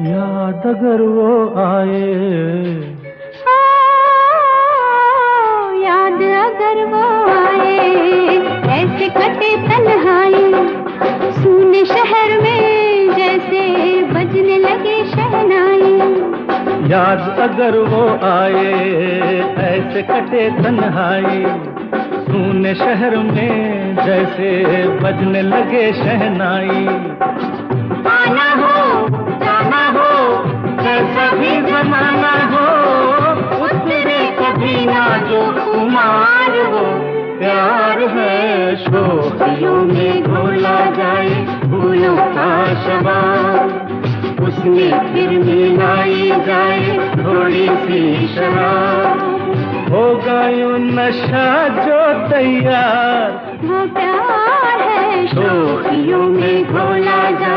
याद अगर वो आए, याद अगर वो आए, ऐसे कटे तन्हाई, सूने शहर में जैसे बजने लगे शहनाई। याद अगर वो आए, ऐसे कटे तन्हाई, सूने शहर में जैसे बजने लगे शहनाई। आना हो जाना हो, जैसा भी जमाना हो, उतरे कभी ना जो खुमार हो। प्यार है शोखियों में घोला जाए फूलों का शबाब, उसमें फिर मिलाई जाए थोड़ी सी शराब। होगा यूं नशा जो तैयार, वो प्यार है शोखियों में घोला जाए।